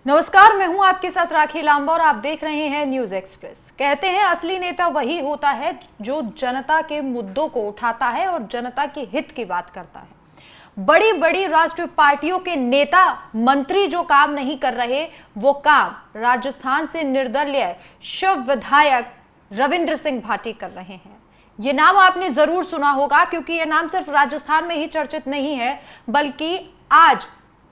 नमस्कार, मैं हूं आपके साथ राखी लांबा और आप देख रहे हैं न्यूज एक्सप्रेस। कहते हैं असली नेता वही होता है जो जनता के मुद्दों को उठाता है और जनता के हित की बात करता है। बड़ी बड़ी राष्ट्रीय पार्टियों के नेता मंत्री जो काम नहीं कर रहे, वो काम राजस्थान से निर्दलीय शिव विधायक रविंद्र सिंह भाटी कर रहे हैं। ये नाम आपने जरूर सुना होगा, क्योंकि ये नाम सिर्फ राजस्थान में ही चर्चित नहीं है, बल्कि आज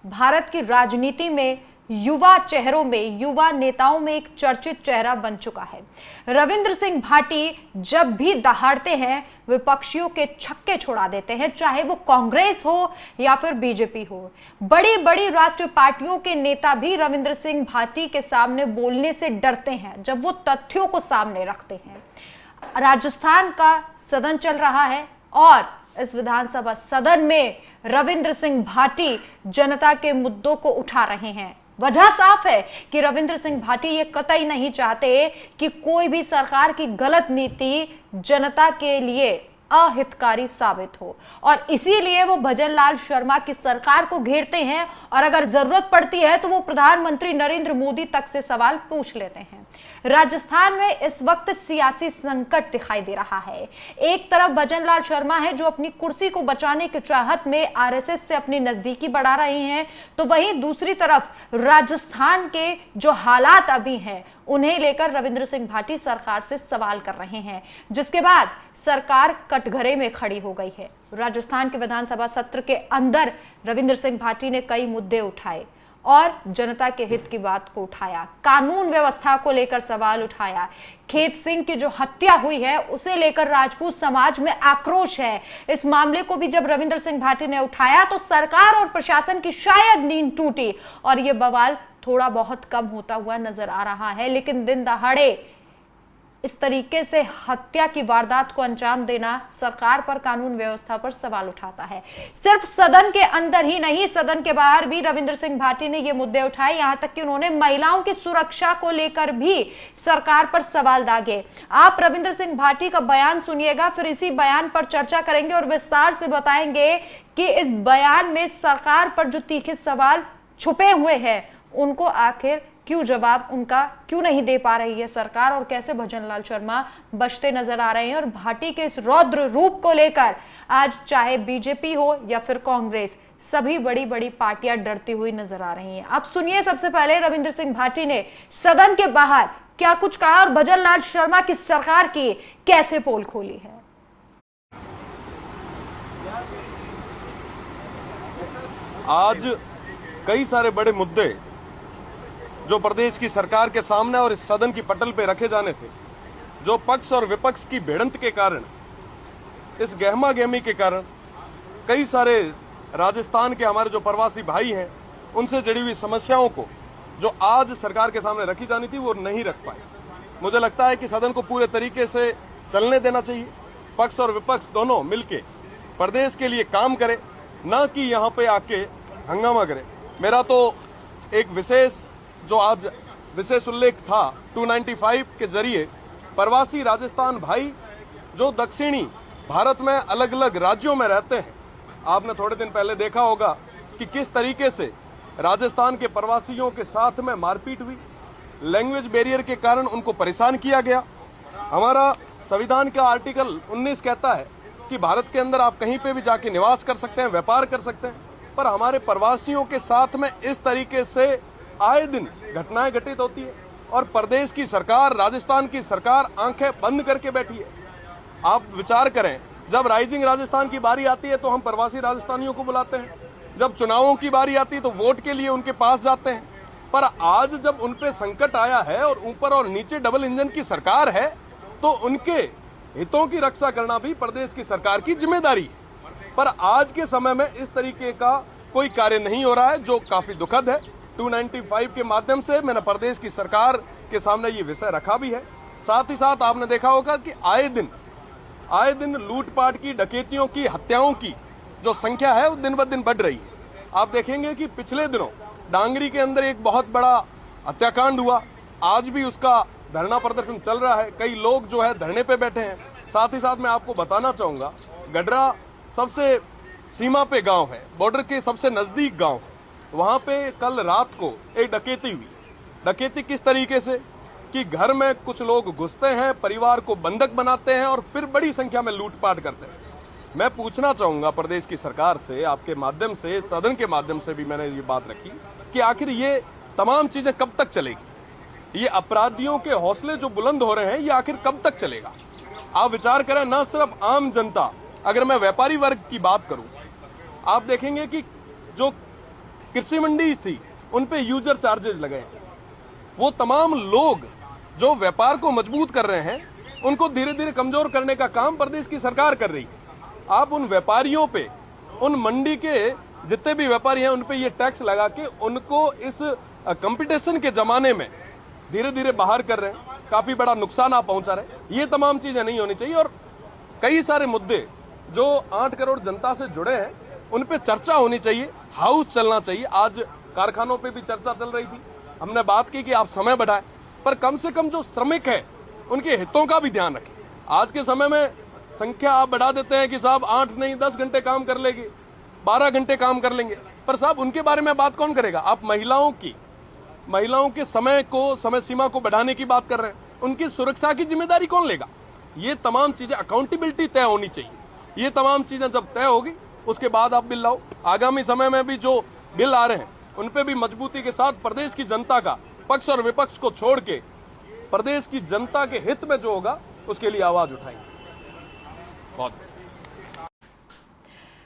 भारत की राजनीति में युवा चेहरों में, युवा नेताओं में एक चर्चित चेहरा बन चुका है। रविंद्र सिंह भाटी जब भी दहाड़ते हैं, विपक्षियों के छक्के छुड़ा देते हैं, चाहे वो कांग्रेस हो या फिर बीजेपी हो। बड़ी बड़ी राष्ट्रीय पार्टियों के नेता भी रविंद्र सिंह भाटी के सामने बोलने से डरते हैं जब वो तथ्यों को सामने रखते हैं। राजस्थान का सदन चल रहा है और इस विधानसभा सदन में रविंद्र सिंह भाटी जनता के मुद्दों को उठा रहे हैं। वजह साफ है कि रविंद्र सिंह भाटी ये कतई नहीं चाहते कि कोई भी सरकार की गलत नीति जनता के लिए अहितकारी साबित हो, और इसीलिए वो भजन लाल शर्मा की सरकार को घेरते हैं और अगर जरूरत पड़ती है तो वो प्रधानमंत्री नरेंद्र मोदी तक से सवाल पूछ लेते हैं। राजस्थान में इस वक्त सियासी संकट दिखाई दे रहा है। एक तरफ भजन लाल शर्मा है जो अपनी कुर्सी को बचाने की चाहत में आरएसएस से अपनी नजदीकी बढ़ा रहे हैं, तो वहीं दूसरी तरफ राजस्थान के जो हालात अभी हैं उन्हें लेकर रविंद्र सिंह भाटी सरकार से सवाल कर रहे हैं, जिसके बाद सरकार कटघरे में खड़ी हो गई है। राजस्थान के विधानसभा सत्र के अंदर रविंद्र सिंह भाटी ने कई मुद्दे उठाए और जनता के हित की बात को उठाया, कानून व्यवस्था को लेकर सवाल उठाया। खेत सिंह की जो हत्या हुई है उसे लेकर राजपूत समाज में आक्रोश है। इस मामले को भी जब रविंद्र सिंह भाटी ने उठाया तो सरकार और प्रशासन की शायद नींद टूटी और यह बवाल थोड़ा बहुत कम होता हुआ नजर आ रहा है। लेकिन दिन दहाड़े इस तरीके से हत्या की वारदात को अंजाम देना सरकार पर, कानून व्यवस्था पर सवाल उठाता है। सिर्फ सदन के अंदर ही नहीं, सदन के बाहर भी रविंद्र सिंह भाटी ने ये मुद्दे उठाए। यहां तक कि उन्होंने महिलाओं की सुरक्षा को लेकर भी सरकार पर सवाल दागे। आप रविंद्र सिंह भाटी का बयान सुनिएगा, फिर इसी बयान पर चर्चा करेंगे और विस्तार से बताएंगे कि इस बयान में सरकार पर जो तीखे सवाल छुपे हुए हैं उनको आखिर क्यों जवाब उनका क्यों नहीं दे पा रही है सरकार, और कैसे भजन लाल शर्मा बचते नजर आ रहे हैं। और भाटी के इस रौद्र रूप को लेकर आज चाहे बीजेपी हो या फिर कांग्रेस, सभी बड़ी बड़ी पार्टियां डरती हुई नजर आ रही हैं। आप सुनिए सबसे पहले रविंद्र सिंह भाटी ने सदन के बाहर क्या कुछ कहा और भजन लाल शर्मा की सरकार की कैसे पोल खोली है। आज कई सारे बड़े मुद्दे जो प्रदेश की सरकार के सामने और इस सदन की पटल पे रखे जाने थे, जो पक्ष और विपक्ष की भिड़ंत के कारण, इस गहमा गहमी के कारण कई सारे राजस्थान के हमारे जो प्रवासी भाई हैं उनसे जुड़ी हुई समस्याओं को जो आज सरकार के सामने रखी जानी थी वो नहीं रख पाए। मुझे लगता है कि सदन को पूरे तरीके से चलने देना चाहिए। पक्ष और विपक्ष दोनों मिलके प्रदेश के लिए काम करे, न कि यहाँ पे आके हंगामा करे। मेरा तो एक विशेष जो आज विशेष उल्लेख था 295 के जरिए प्रवासी राजस्थान भाई जो दक्षिणी भारत में अलग अलग राज्यों में रहते हैं, आपने थोड़े दिन पहले देखा होगा कि किस तरीके से राजस्थान के प्रवासियों के साथ में मारपीट हुई, लैंग्वेज बैरियर के कारण उनको परेशान किया गया। हमारा संविधान का आर्टिकल 19 कहता है कि भारत के अंदर आप कहीं पे भी जाके निवास कर सकते हैं, व्यापार कर सकते हैं, पर हमारे प्रवासियों के साथ में इस तरीके से आए दिन घटनाएं घटित होती है और प्रदेश की सरकार, राजस्थान की सरकार आंखें बंद करके बैठी है। आप विचार करें, जब राइजिंग राजस्थान की बारी आती है तो हम प्रवासी राजस्थानियों को बुलाते हैं, जब चुनावों की बारी आती है तो वोट के लिए उनके पास जाते हैं, पर आज जब उन पे संकट आया है और ऊपर और नीचे डबल इंजन की सरकार है तो उनके हितों की रक्षा करना भी प्रदेश की सरकार की जिम्मेदारी है। पर आज के समय में इस तरीके का कोई कार्य नहीं हो रहा है, जो काफी दुखद है। 295 के माध्यम से मैंने प्रदेश की सरकार के सामने ये विषय रखा भी है। साथ ही साथ आपने देखा होगा कि आए दिन लूटपाट की, डकैतियों की, हत्याओं की जो संख्या है वो दिन ब दिन बढ़ रही है। आप देखेंगे कि पिछले दिनों डांगरी के अंदर एक बहुत बड़ा हत्याकांड हुआ, आज भी उसका धरना प्रदर्शन चल रहा है, कई लोग जो है धरने पे बैठे हैं। साथ ही साथ मैं आपको बताना चाहूंगा, गडरा सबसे सीमा पे गांव है, बॉर्डर के सबसे नजदीक गांव है, वहां पे कल रात को एक डकैती हुई। डकैती किस तरीके से कि घर में कुछ लोग घुसते हैं, परिवार को बंधक बनाते हैं और फिर बड़ी संख्या में लूटपाट करते हैं। मैं पूछना चाहूंगा प्रदेश की सरकार से, आपके माध्यम से, सदन के माध्यम से भी मैंने ये बात रखी कि आखिर ये तमाम चीजें कब तक चलेगी? ये अपराधियों के हौसले जो बुलंद हो रहे हैं, ये आखिर कब तक चलेगा? आप विचार करें, ना सिर्फ आम जनता, अगर मैं व्यापारी वर्ग की बात करूं, आप देखेंगे कि जो कृषि मंडी थी उन पे यूजर चार्जेस लगे हैं। वो तमाम लोग जो व्यापार को मजबूत कर रहे हैं, उनको धीरे धीरे कमजोर करने का काम प्रदेश की सरकार कर रही है। आप उन व्यापारियों पे, उन मंडी के जितने भी व्यापारी हैं, उन पे ये टैक्स लगा के उनको इस कंपटीशन के जमाने में धीरे धीरे बाहर कर रहे हैं, काफी बड़ा नुकसान आप पहुंचा रहे हैं। ये तमाम चीजें नहीं होनी चाहिए। और कई सारे मुद्दे जो 8 करोड़ जनता से जुड़े हैं, उन पे चर्चा होनी चाहिए, हाउस चलना चाहिए। आज कारखानों पे भी चर्चा चल रही थी, हमने बात की कि आप समय बढ़ाएं, पर कम से कम जो श्रमिक है उनके हितों का भी ध्यान रखें। आज के समय में संख्या आप बढ़ा देते हैं कि साहब 8 नहीं 10 घंटे काम कर लेंगे, 12 घंटे काम कर लेंगे, पर साहब उनके बारे में बात कौन करेगा? आप महिलाओं के समय सीमा को बढ़ाने की बात कर रहे हैं, उनकी सुरक्षा की जिम्मेदारी कौन लेगा? ये तमाम चीजें, अकाउंटेबिलिटी तय होनी चाहिए। ये तमाम चीजें जब तय होगी, उसके बाद आप बिल लाओ। आगामी समय में भी जो बिल आ रहे हैं, उन पे भी मजबूती के साथ प्रदेश की जनता का, पक्ष और विपक्ष को छोड़ के प्रदेश की जनता के हित में जो होगा, उसके लिए आवाज उठाएंगे। बहुत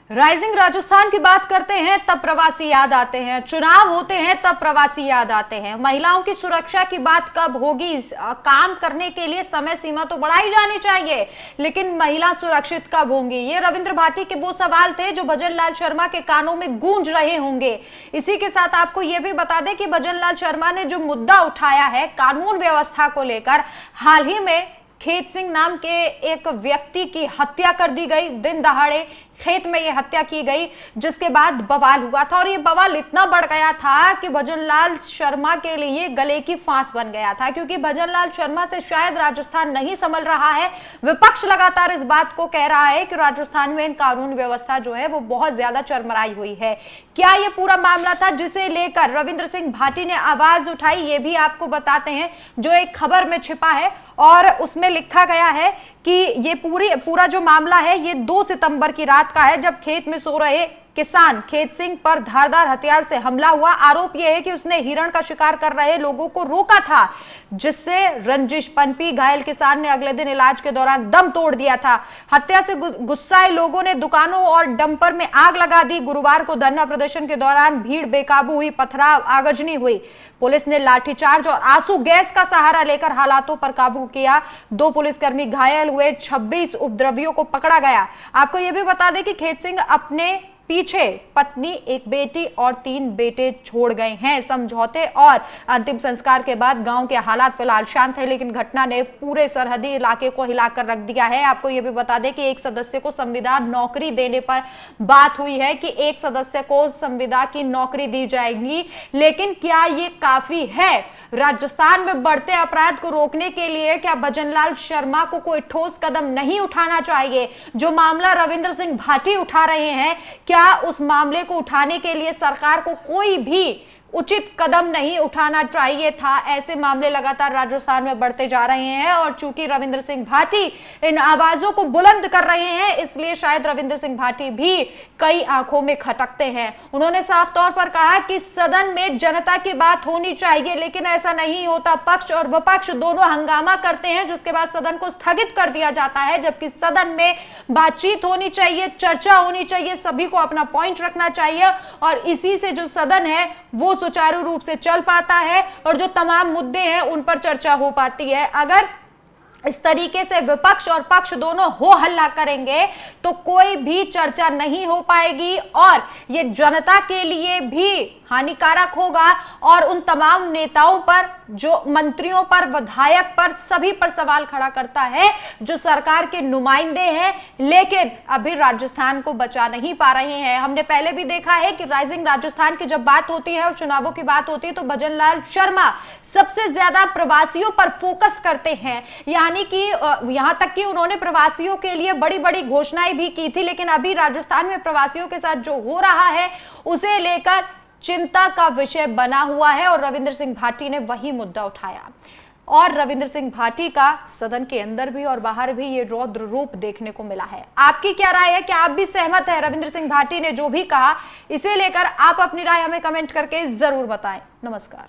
राइजिंग राजस्थान की बात करते हैं तब प्रवासी याद आते हैं, चुनाव होते हैं तब प्रवासी याद आते हैं। महिलाओं की सुरक्षा की बात कब होगी? काम करने के लिए समय सीमा तो बढ़ाई जानी चाहिए, लेकिन महिला सुरक्षित कब होंगी? ये रविंद्र भाटी के वो सवाल थे जो भजन लाल शर्मा के कानों में गूंज रहे होंगे। इसी के साथ आपको यह भी बता दें कि भजन लाल शर्मा ने जो मुद्दा उठाया है कानून व्यवस्था को लेकर, हाल ही में खेत सिंह नाम के एक व्यक्ति की हत्या कर दी गई। दिन दहाड़े खेत में यह हत्या की गई, जिसके बाद बवाल हुआ था और यह बवाल इतना बढ़ गया था कि भजन लाल शर्मा के लिए गले की फांस बन गया था, क्योंकि भजन लाल शर्मा से शायद राजस्थान नहीं संभल रहा है। विपक्ष लगातार इस बात को कह रहा है कि राजस्थान में कानून व्यवस्था जो है वो बहुत ज्यादा चरमराई हुई है। क्या यह पूरा मामला था जिसे लेकर रविंद्र सिंह भाटी ने आवाज उठाई? ये भी आपको बताते हैं, जो एक खबर में छिपा है और उसमें लिखा गया है कि ये पूरा जो मामला है ये 2 सितंबर की रात का है, जब खेत में सो रहे किसान खेत सिंह पर धारदार हथियार से हमला हुआ। आरोप यह है कि उसने हिरण का शिकार कर रहे लोगों को रोका था, जिससे रंजिश पनपी घायल किसान ने अगले दिन इलाज के दौरान दम तोड़ दिया था। हत्या से गुस्साए लोगों ने दुकानों और डंपर में आग लगा दी। गुरुवार को धरना प्रदर्शन के दौरान भीड़ बेकाबू हुई, पथराव आगजनी हुई। पुलिस ने लाठीचार्ज और आंसू गैस का सहारा लेकर हालातों पर काबू किया। 2 पुलिसकर्मी घायल हुए, 26 उपद्रवियों को पकड़ा गया। आपको यह भी बता दें कि खेत सिंह अपने पीछे पत्नी, एक बेटी और 3 बेटे छोड़ गए हैं। समझौते और अंतिम संस्कार के बाद गांव के हालात फिलहाल शांत है, लेकिन घटना ने पूरे सरहदी इलाके को हिलाकर रख दिया है। आपको यह भी बता दें कि एक सदस्य को संविदा नौकरी देने पर बात हुई है कि एक सदस्य को संविदा की नौकरी दी जाएगी, लेकिन क्या ये काफी है राजस्थान में बढ़ते अपराध को रोकने के लिए? क्या भजन लाल शर्मा को कोई ठोस कदम नहीं उठाना चाहिए? जो मामला रविंद्र सिंह भाटी उठा रहे हैं, क्या उस मामले को उठाने के लिए सरकार को कोई भी उचित कदम नहीं उठाना चाहिए था? ऐसे मामले लगातार राजस्थान में बढ़ते जा रहे हैं और चूंकि रविंद्र सिंह भाटी इन आवाजों को बुलंद कर रहे हैं, इसलिए शायद रविंद्र सिंह भाटी भी कई आंखों में खटकते हैं। उन्होंने साफ तौर पर कहा कि सदन में जनता की बात होनी चाहिए, लेकिन ऐसा नहीं होता। पक्ष और विपक्ष दोनों हंगामा करते हैं, जिसके बाद सदन को स्थगित कर दिया जाता है, जबकि सदन में बातचीत होनी चाहिए, चर्चा होनी चाहिए, सभी को अपना पॉइंट रखना चाहिए और इसी से जो सदन है वो सुचारू रूप से चल पाता है और जो तमाम मुद्दे हैं उन पर चर्चा हो पाती है। अगर इस तरीके से विपक्ष और पक्ष दोनों हो हल्ला करेंगे तो कोई भी चर्चा नहीं हो पाएगी और ये जनता के लिए भी हानिकारक होगा और उन तमाम नेताओं पर, जो मंत्रियों पर, विधायक पर, सभी पर सवाल खड़ा करता है जो सरकार के नुमाइंदे हैं, लेकिन अभी राजस्थान को बचा नहीं पा रहे हैं। हमने पहले भी देखा है कि राइजिंग राजस्थान की जब बात होती है और चुनावों की बात होती है तो भजन लाल शर्मा सबसे ज्यादा प्रवासियों पर फोकस करते हैं, यानी कि यहां तक कि उन्होंने प्रवासियों के लिए बड़ी बड़ी घोषणाएं भी की थी। लेकिन अभी राजस्थान में प्रवासियों के साथ जो हो रहा है उसे लेकर चिंता का विषय बना हुआ है और रविंद्र सिंह भाटी ने वही मुद्दा उठाया। और रविंद्र सिंह भाटी का सदन के अंदर भी और बाहर भी ये रौद्र रूप देखने को मिला है। आपकी क्या राय है? क्या आप भी सहमत हैं रविंद्र सिंह भाटी ने जो भी कहा? इसे लेकर आप अपनी राय हमें कमेंट करके जरूर बताएं। नमस्कार।